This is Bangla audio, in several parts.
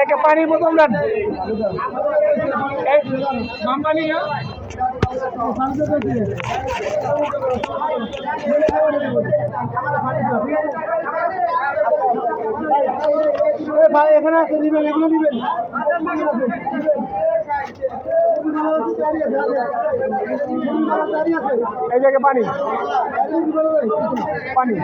के पानी बोतल देन पानी ভাই এখানে আছে দিবেন এগুলো দিবেন এই জায়গায় পানি পানি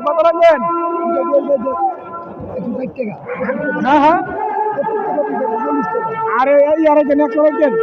কত রাখবেন হ্যাঁ হ্যাঁ আরে এই আরেকজন একশো রাখবেন